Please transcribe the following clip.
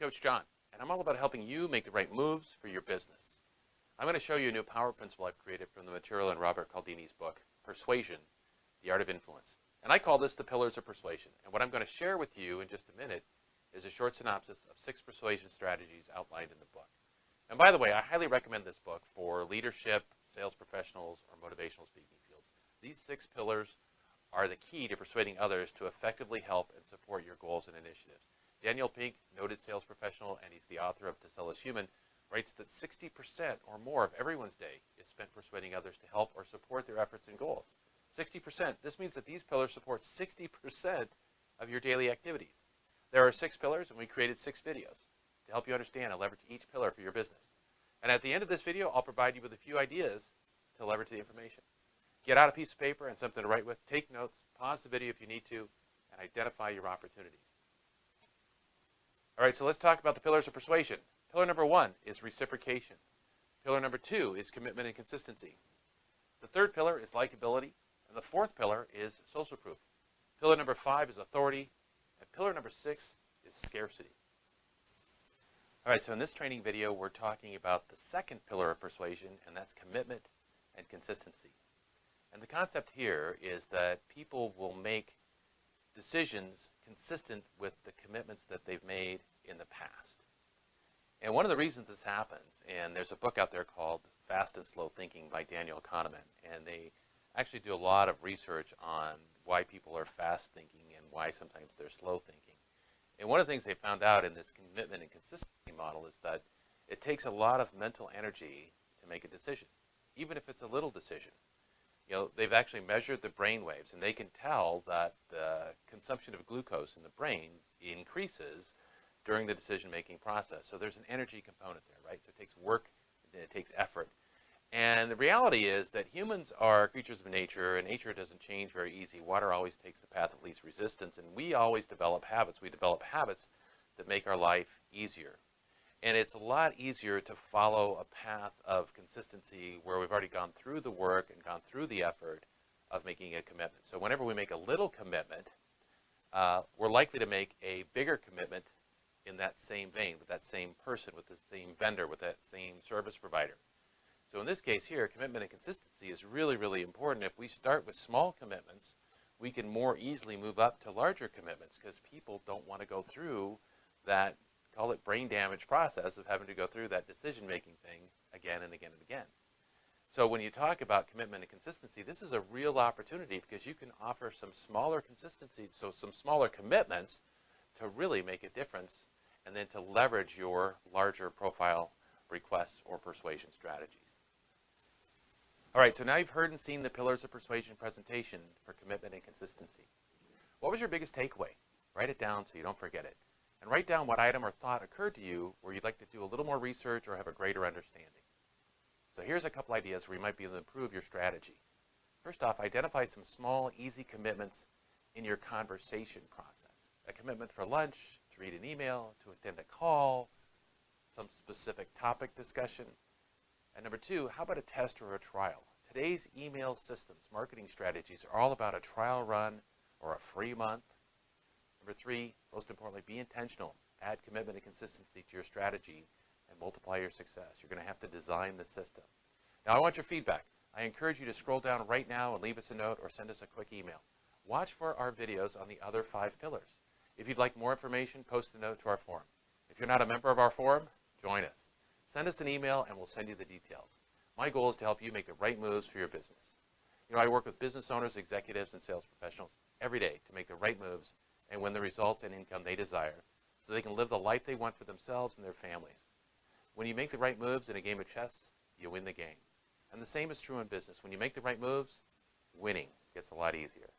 Coach John, and I'm all about helping you make the right moves for your business. I'm going to show you a new power principle I've created from the material in Robert Cialdini's book, Persuasion, the Art of Influence. And I call this the Pillars of Persuasion. And what I'm going to share with you in just a minute is a short synopsis of 6 persuasion strategies outlined in the book. And by the way, I highly recommend this book for leadership, sales professionals, or motivational speaking fields. These 6 pillars are the key to persuading others to effectively help and support your goals and initiatives. Daniel Pink, noted sales professional, and he's the author of To Sell is Human, writes that 60% or more of everyone's day is spent persuading others to help or support their efforts and goals. 60%. This means that these pillars support 60% of your daily activities. There are 6 pillars, and we created 6 videos to help you understand and leverage each pillar for your business. And at the end of this video, I'll provide you with a few ideas to leverage the information. Get out a piece of paper and something to write with, take notes, pause the video if you need to, and identify your opportunities. All right, so let's talk about the pillars of persuasion. Pillar number 1 is reciprocation. Pillar number 2 is commitment and consistency. The third pillar is likability, and the fourth pillar is social proof. Pillar number 5 is authority, and pillar number 6 is scarcity. All right, so in this training video, we're talking about the second pillar of persuasion, and that's commitment and consistency. And the concept here is that people will make decisions consistent with the commitments that they've made in the past. And one of the reasons this happens, and there's a book out there called Fast and Slow Thinking by Daniel Kahneman, and they actually do a lot of research on why people are fast thinking and why sometimes they're slow thinking. And one of the things they found out in this commitment and consistency model is that it takes a lot of mental energy to make a decision, even if it's a little decision. You know, they've actually measured the brain waves, and they can tell that the consumption of glucose in the brain increases during the decision-making process. So there's an energy component there, right? So it takes work, and it takes effort. And the reality is that humans are creatures of nature, and nature doesn't change very easy. Water always takes the path of least resistance, and we always develop habits. We develop habits that make our life easier. And it's a lot easier to follow a path of consistency where we've already gone through the work and gone through the effort of making a commitment. So whenever we make a little commitment, we're likely to make a bigger commitment in that same vein, with that same person, with the same vendor, with that same service provider. So in this case here, commitment and consistency is really, really important. If we start with small commitments, we can more easily move up to larger commitments because people don't want to go through that, call it brain damage process of having to go through that decision-making thing again and again and again. So when you talk about commitment and consistency, this is a real opportunity because you can offer some smaller consistency, so some smaller commitments to really make a difference and then to leverage your larger profile requests or persuasion strategies. All right, so now you've heard and seen the Pillars of Persuasion presentation for commitment and consistency. What was your biggest takeaway? Write it down so you don't forget it. And write down what item or thought occurred to you where you'd like to do a little more research or have a greater understanding. So here's a couple ideas where you might be able to improve your strategy. First off, identify some small, easy commitments in your conversation process. A commitment for lunch, to read an email, to attend a call, some specific topic discussion. And number 2, how about a test or a trial? Today's email systems, marketing strategies are all about a trial run or a free month. Number 3, most importantly, be intentional. Add commitment and consistency to your strategy and multiply your success. You're going to have to design the system. Now, I want your feedback. I encourage you to scroll down right now and leave us a note or send us a quick email. Watch for our videos on the other 5 pillars. If you'd like more information, post a note to our forum. If you're not a member of our forum, join us. Send us an email and we'll send you the details. My goal is to help you make the right moves for your business. You know, I work with business owners, executives, and sales professionals every day to make the right moves and win the results and income they desire so they can live the life they want for themselves and their families. When you make the right moves in a game of chess, you win the game. And the same is true in business. When you make the right moves, winning gets a lot easier.